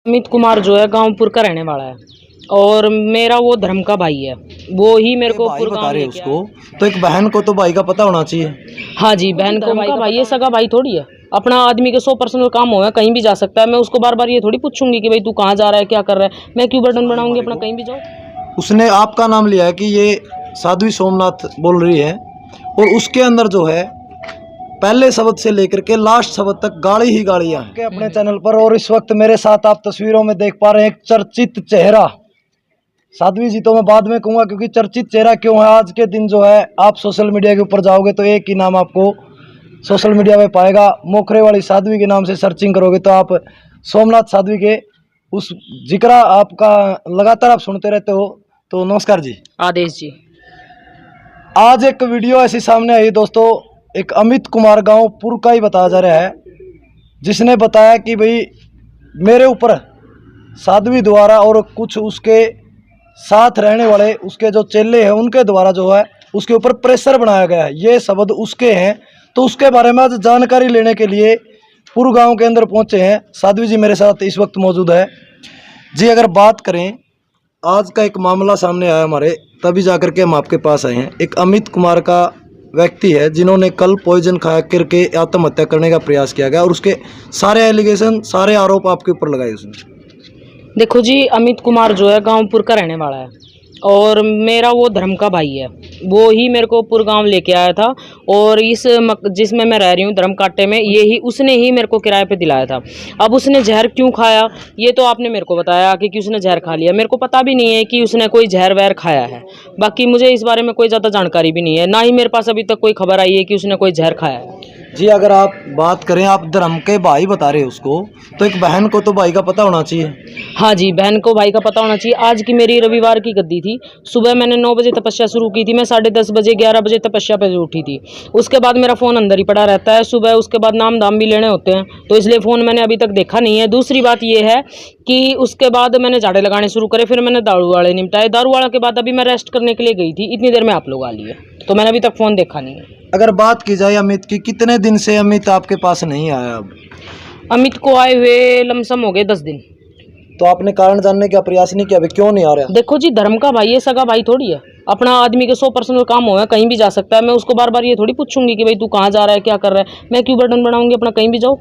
अमित कुमार जो है गांवपुर का रहने वाला है और मेरा वो धर्म का भाई है। वो ही मेरे को भाई बता रहे उसको, तो एक बहन को तो भाई का पता होना चाहिए। हाँ जी, बहन को भाई का भाई है, सगा भाई थोड़ी है। अपना आदमी के 100 पर्सनल काम हो है, कहीं भी जा सकता है। मैं उसको बार बार ये थोड़ी पूछूंगी कि भाई तू कहाँ जा रहा है, क्या कर रहा है। मैं क्यों बर्डन बनाऊंगी अपना, कहीं भी जाओ। उसने आपका नाम लिया है कि ये साध्वी सोमनाथ बोल रही है, और उसके अंदर जो है पहले शब्द से लेकर के लास्ट शब्द तक गाली ही गालियां हैं अपने चैनल पर। और इस वक्त मेरे साथ आप तस्वीरों में देख पा रहे हैं एक चर्चित चेहरा। साध्वी जी तो मैं बाद में कहूँगा, क्योंकि चर्चित चेहरा क्यों है, आज के दिन जो है आप सोशल मीडिया के ऊपर जाओगे तो एक ही नाम आपको सोशल मीडिया में पाएगा। मोखरे वाली साध्वी के नाम से सर्चिंग करोगे तो आप सोमनाथ साध्वी के उस जिक्र आपका लगातार आप सुनते रहते हो। तो नमस्कार जी। आदेश जी। आज एक वीडियो ऐसी सामने आई दोस्तों, एक अमित कुमार गांवपुर का ही बताया जा रहा है, जिसने बताया कि भाई मेरे ऊपर साध्वी द्वारा और कुछ उसके साथ रहने वाले उसके जो चेले हैं उनके द्वारा जो है उसके ऊपर प्रेशर बनाया गया है। ये शब्द उसके हैं। तो उसके बारे में आज जानकारी लेने के लिए पूर्व गांव के अंदर पहुंचे हैं। साध्वी जी मेरे साथ इस वक्त मौजूद है जी। अगर बात करें, आज का एक मामला सामने आया हमारे, तभी जाकर के हम आपके पास आए हैं। एक अमित कुमार का व्यक्ति है जिन्होंने कल पॉइजन खा करके आत्महत्या करने का प्रयास किया गया, और उसके सारे एलिगेशन, सारे आरोप आपके ऊपर लगाए उसने। देखो जी, अमित कुमार जो है गांवपुर का रहने वाला है और मेरा वो धर्म का भाई है। वो ही मेरे को पूरे गांव लेके आया था और इस जिसमें मैं रह रही हूँ धर्म काटे में, ये ही उसने ही मेरे को किराए पे दिलाया था। अब उसने जहर क्यों खाया ये तो आपने मेरे को बताया कि उसने जहर खा लिया। मेरे को पता भी नहीं है कि उसने कोई जहर वहर खाया है। बाकी मुझे इस बारे में कोई ज़्यादा जानकारी भी नहीं है, ना ही मेरे पास अभी तक कोई खबर आई है कि उसने कोई जहर खाया है। जी, अगर आप बात करें, आप धर्म के भाई बता रहे हो उसको, तो एक बहन को तो भाई का पता होना चाहिए। हाँ जी, बहन को भाई का पता होना चाहिए। आज की मेरी रविवार की गद्दी थी। सुबह मैंने 9 बजे तपस्या शुरू की थी। मैं 10:30 बजे 11 बजे तपस्या पे उठी थी। उसके बाद मेरा फ़ोन अंदर ही पड़ा रहता है। सुबह उसके बाद नाम दाम भी लेने होते हैं, तो इसलिए फ़ोन मैंने अभी तक देखा नहीं है। दूसरी बात ये है कि उसके बाद मैंने झाड़े लगाने शुरू करे, फिर मैंने दारू वाले निपटाए। दारू वाला के बाद अभी मैं रेस्ट करने के लिए गई थी, इतनी देर में आप लोग आ लिए, तो मैंने अभी तक फ़ोन देखा नहीं है। अगर बात की जाए अमित की, कितने दिन से अमित आपके पास नहीं आया? अब अमित को आए हुए लमसम हो गए 10 दिन। तो आपने कारण जानने का प्रयास नहीं किया, अभी क्यों नहीं आ रहा? देखो जी, धर्म का भाई है, सगा भाई थोड़ी है। अपना आदमी के 100 पर्सनल काम हो है, कहीं भी जा सकता है। मैं उसको बार बार ये थोड़ी पूछूंगी कि भाई तू कहाँ जा रहा है, क्या कर रहा है। मैं क्यों बर्डन बनाऊंगी अपना, कहीं भी जाओ।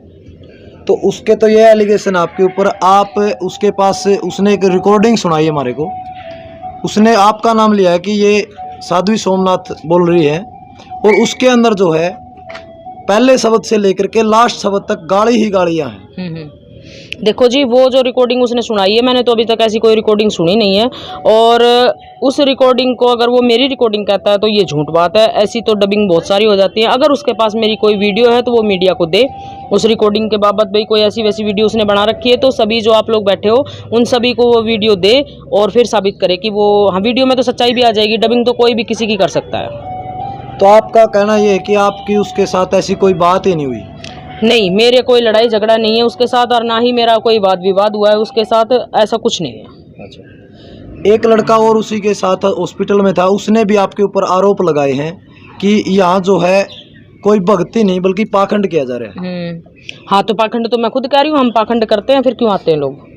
तो उसके तो ये एलिगेशन आपके ऊपर, आप उसके पास से उसने एक रिकॉर्डिंग सुनाई है हमारे को। उसने आपका नाम लिया है कि ये साध्वी सोमनाथ बोल रही है, और उसके अंदर जो है पहले शब्द से लेकर के लास्ट शब्द तक गाली ही गालियां हैं। देखो जी, वो जो रिकॉर्डिंग उसने सुनाई है, मैंने तो अभी तक ऐसी कोई रिकॉर्डिंग सुनी नहीं है। और उस रिकॉर्डिंग को अगर वो मेरी रिकॉर्डिंग कहता है तो ये झूठ बात है। ऐसी तो डबिंग बहुत सारी हो जाती है। अगर उसके पास मेरी कोई वीडियो है तो वो मीडिया को दे उस रिकॉर्डिंग के बाबत। भाई कोई ऐसी वैसी वीडियो उसने बना रखी है तो सभी जो आप लोग बैठे हो उन सभी को वो वीडियो दे और फिर साबित करे कि वो, हाँ, वीडियो में तो सच्चाई भी आ जाएगी। डबिंग तो कोई भी किसी की कर सकता है। तो आपका कहना ये है कि आपकी उसके साथ ऐसी कोई बात ही नहीं हुई? नहीं, मेरे कोई लड़ाई झगड़ा नहीं है उसके साथ, और ना ही मेरा कोई वाद विवाद हुआ है उसके साथ, ऐसा कुछ नहीं है। अच्छा, एक लड़का और उसी के साथ हॉस्पिटल में था, उसने भी आपके ऊपर आरोप लगाए हैं कि यहाँ जो है कोई भक्ति नहीं बल्कि पाखंड किया जा रहा है। हाँ, तो पाखंड तो मैं खुद कह रही हूँ, हम पाखंड करते हैं, फिर क्यों आते हैं लोग।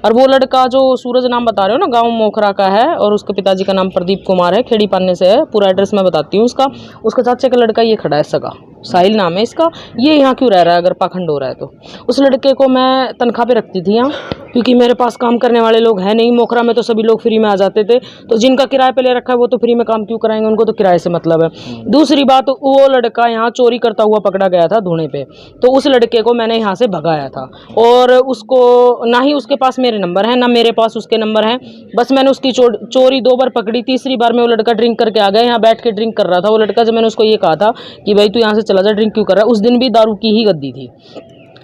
और वो लड़का जो सूरज नाम बता रहे हो ना, गांव मोखरा का है, और उसके पिताजी का नाम प्रदीप कुमार है, खेड़ी पान्ने से है। पूरा एड्रेस मैं बताती हूँ उसका। उसका चाचे का लड़का ये खड़ा है, सगा साहिल नाम है इसका। ये यहाँ क्यों रह रहा है अगर पाखंड हो रहा है तो? उस लड़के को मैं तनख्वाह पे रखती थी यहाँ, क्योंकि मेरे पास काम करने वाले लोग हैं नहीं। मोखरा में तो सभी लोग फ्री में आ जाते थे, तो जिनका किराए पे ले रखा है वो तो फ्री में काम क्यों कराएंगे, उनको तो किराए से मतलब है। दूसरी बात, वो लड़का यहाँ चोरी करता हुआ पकड़ा गया था धुने पे, तो उस लड़के को मैंने यहाँ से भगाया था। और उसको, ना ही उसके पास मेरे नंबर हैं, ना मेरे पास उसके नंबर हैं। बस मैंने उसकी चोरी 2 बार पकड़ी। तीसरी बार में वो लड़का ड्रिंक करके आ गया, यहाँ बैठ के ड्रिंक कर रहा था वो लड़का। जब मैंने उसको ये कहा था कि भाई तू यहाँ से चला जा, ड्रिंक क्यों कर रहा है, उस दिन भी दारू की ही गद्दी थी।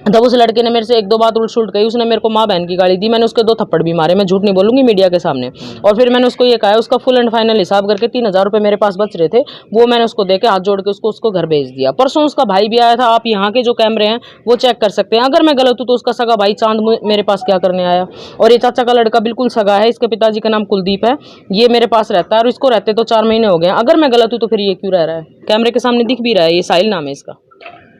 तब उस लड़के ने मेरे से 1-2 बात उल्ट सुलट कही। उसने मेरे को माँ बहन की गाली दी, मैंने उसके 2 थप्पड़ भी मारे, मैं झूठ नहीं बोलूंगी मीडिया के सामने। और फिर मैंने उसको ये कहा, उसका फुल एंड फाइनल हिसाब करके 3000 रुपये मेरे पास बच रहे थे, वो मैंने उसको देके हाथ जोड़ के उसको घर भेज दिया। परसों उसका भाई भी आया था, आप यहाँ के जो कैमरे हैं वो चेक कर सकते हैं। अगर मैं गलत हूँ तो उसका सगा भाई चांद मेरे पास क्या करने आया। और ये चाचा का लड़का बिल्कुल सगा है, इसके पिताजी का नाम कुलदीप है, ये मेरे पास रहता है, और इसको रहते तो 4 महीने हो गए। अगर मैं गलत हूँ तो फिर ये क्यों रह रहा है? कैमरे के सामने दिख भी रहा है, ये साहिल नाम है इसका।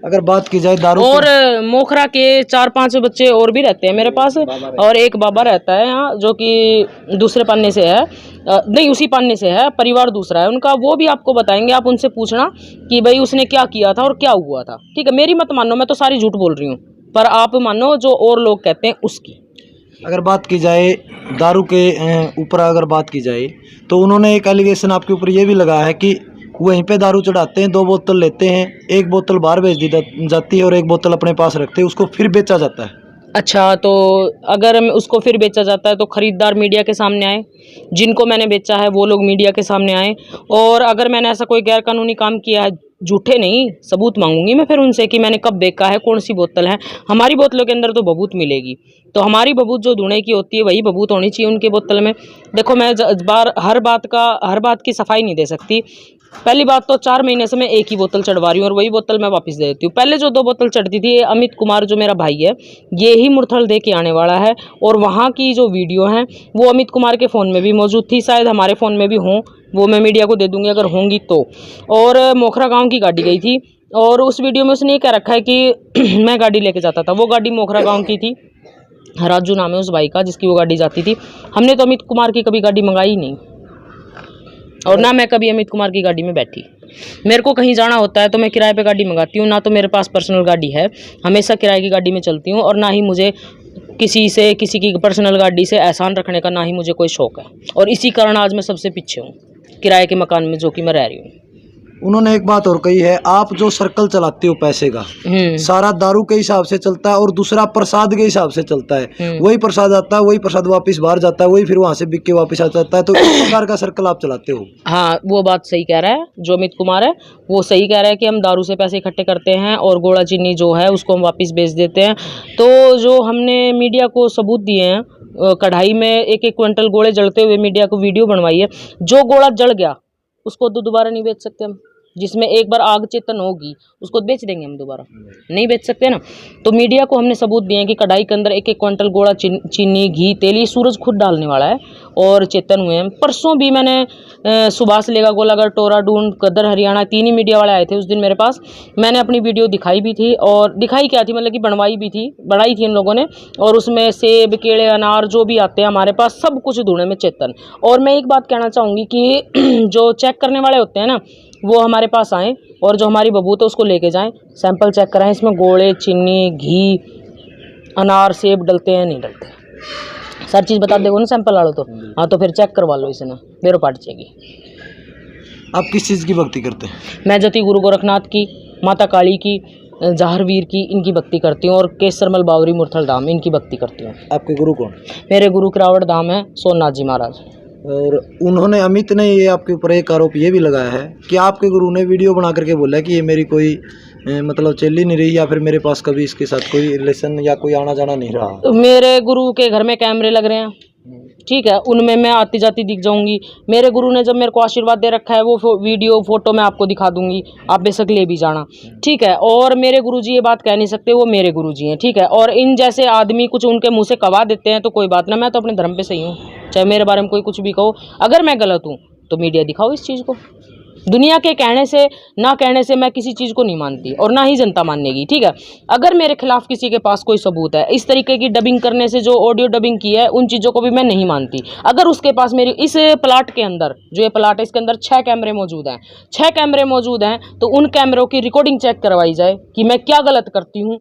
अगर बात की जाए दारू और मोखरा के 4-5 बच्चे और भी रहते हैं मेरे पास, और एक बाबा रहता है यहाँ जो कि दूसरे पन्ने से है, नहीं उसी पन्ने से है, परिवार दूसरा है उनका, वो भी आपको बताएंगे। आप उनसे पूछना कि भाई उसने क्या किया था और क्या हुआ था, ठीक है। मेरी मत मानो, मैं तो सारी झूठ बोल रही हूँ, पर आप मानो जो और लोग कहते हैं उसकी। अगर बात की जाए दारू के ऊपर अगर बात की जाए तो उन्होंने एक एलिगेशन आपके ऊपर ये भी लगाया है कि वहीं पे दारू चढ़ाते हैं, 2 बोतल लेते हैं, 1 बोतल बाहर भेज दी जाती है और 1 बोतल अपने पास रखते हैं, उसको फिर बेचा जाता है। अच्छा, तो अगर उसको फिर बेचा जाता है तो खरीदार मीडिया के सामने आए, जिनको मैंने बेचा है वो लोग मीडिया के सामने आए, और अगर मैंने ऐसा कोई गैरकानूनी काम किया है, झूठे नहीं, सबूत मांगूंगी मैं फिर उनसे कि मैंने कब बेचा है, कौन सी बोतल है। हमारी बोतलों के अंदर तो बबूत मिलेगी, तो हमारी बबूत जो धुने की होती है वही बबूत होनी चाहिए उनकी बोतल में। देखो मैं हर बात की सफाई नहीं दे सकती। पहली बात तो 4 महीने से मैं एक ही बोतल चढ़वा रही हूँ और वही बोतल मैं वापस दे देती हूँ। पहले जो 2 बोतल चढ़ती थी, ये अमित कुमार जो मेरा भाई है, ये ही मुरथल दे के आने वाला है, और वहाँ की जो वीडियो हैं वो अमित कुमार के फ़ोन में भी मौजूद थी, शायद हमारे फ़ोन में भी हों, वो मैं मीडिया को दे दूँगी अगर होंगी तो। और मोखरा गाँव की गाड़ी गई थी, और उस वीडियो में उसने ये कह रखा है कि मैं गाड़ी लेके जाता था, वो गाड़ी मोखरा गाँव की थी, राजू नाम है उस भाई का जिसकी वो गाड़ी जाती थी। हमने तो अमित कुमार की कभी गाड़ी मंगाई नहीं, और ना मैं कभी अमित कुमार की गाड़ी में बैठी। मेरे को कहीं जाना होता है तो मैं किराए पे गाड़ी मंगाती हूँ, ना तो मेरे पास पर्सनल गाड़ी है, हमेशा किराए की गाड़ी में चलती हूँ, और ना ही मुझे किसी की पर्सनल गाड़ी से एहसान रखने का ना ही मुझे कोई शौक है, और इसी कारण आज मैं सबसे पीछे हूँ किराए के मकान में जो कि मैं रह रही हूँ। उन्होंने एक बात और कही है, आप जो सर्कल चलाते हो पैसे का सारा दारू के हिसाब से चलता है और दूसरा प्रसाद के हिसाब से चलता है। वही प्रसाद आता है, वही प्रसाद वापस बाहर जाता है, वही फिर वहां से बिक के वापस आ जाता है, तो इस प्रकार का सर्कल आप चलाते हो। हाँ, वो बात सही कह रहा है जो अमित कुमार है, वो सही कह रहा है कि हम दारू से पैसे इकट्ठे करते हैं और गोला चीनी जो है उसको हम वापस बेच देते हैं। तो जो हमने मीडिया को सबूत दिए हैं, कढ़ाई में 1-1 क्विंटल गोले जलते हुए मीडिया को वीडियो बनवाई है, जो गोला जल गया उसको तो दोबारा नहीं बेच सकते हम। जिसमें एक बार आग चेतन होगी उसको बेच देंगे हम दोबारा, नहीं बेच सकते ना। तो मीडिया को हमने सबूत दिए हैं कि कढ़ाई के अंदर 1-1 क्विंटल गोला चीनी, घी, तेल, ये सूरज खुद डालने वाला है, और चेतन हुए हैं। परसों भी मैंने सुभाष लेगा गोलागढ़, टोरा डूंड, कदर हरियाणा, 3 ही मीडिया वाले आए थे उस दिन मेरे पास। मैंने अपनी वीडियो दिखाई भी थी, और दिखाई क्या थी मतलब कि बनवाई भी थी, बनाई थी इन लोगों ने, और उसमें सेब, केले, अनार जो भी आते हैं हमारे पास सब कुछ धुने में चेतन। और मैं एक बात कहना चाहूँगी कि जो चेक करने वाले होते हैं ना, वो हमारे पास आएँ और जो हमारी बबूत है उसको लेके जाएं, सैंपल चेक कराएं, इसमें गोले, चीनी, घी, अनार, सेब डलते हैं नहीं डलते, सारी चीज़ बता देगा ना सैंपल वालों तो। हाँ, तो फिर चेक करवा लो इसने, मेरो पार्ट चाहिए। आप किस चीज़ की भक्ति करते हैं? मैं जति गुरु गोरखनाथ की, माता काली की, जहारवीर की, इनकी भक्ति करती हूँ, और केसरमल बावरी मुरथल धाम इनकी भक्ति करती हूँ। आपके गुरु कौन? मेरे गुरु किरावट धाम है, सोमनाथ जी महाराज। और उन्होंने, अमित ने ये आपके ऊपर एक आरोप ये भी लगाया है कि आपके गुरु ने वीडियो बना करके बोला है कि ये मेरी कोई मतलब चली नहीं रही, या फिर मेरे पास कभी इसके साथ कोई रिलेशन या कोई आना जाना नहीं रहा। तो मेरे गुरु के घर में कैमरे लग रहे हैं, ठीक है, उनमें मैं आती जाती दिख जाऊंगी। मेरे गुरु ने जब मेरे को आशीर्वाद दे रखा है, वो वीडियो फोटो मैं आपको दिखा दूंगी, आप बेशक ले भी जाना, ठीक है। और मेरे गुरुजी ये बात कह नहीं सकते, वो मेरे गुरुजी हैं, ठीक है। और इन जैसे आदमी कुछ उनके मुंह से कवा देते हैं तो कोई बात ना, मैं तो अपने धर्म पे सही हूँ, चाहे मेरे बारे में कोई कुछ भी कहो। अगर मैं गलत हूँ तो मीडिया दिखाओ इस चीज़ को। दुनिया के कहने से ना कहने से मैं किसी चीज़ को नहीं मानती, और ना ही जनता मानेगी, ठीक है। अगर मेरे खिलाफ किसी के पास कोई सबूत है, इस तरीके की डबिंग करने से जो ऑडियो डबिंग की है, उन चीज़ों को भी मैं नहीं मानती। अगर उसके पास मेरी इस प्लाट के अंदर, जो ये प्लाट है इसके अंदर 6 कैमरे मौजूद हैं, 6 कैमरे मौजूद हैं, तो उन कैमरों की रिकॉर्डिंग चेक करवाई जाए कि मैं क्या गलत करती हूँ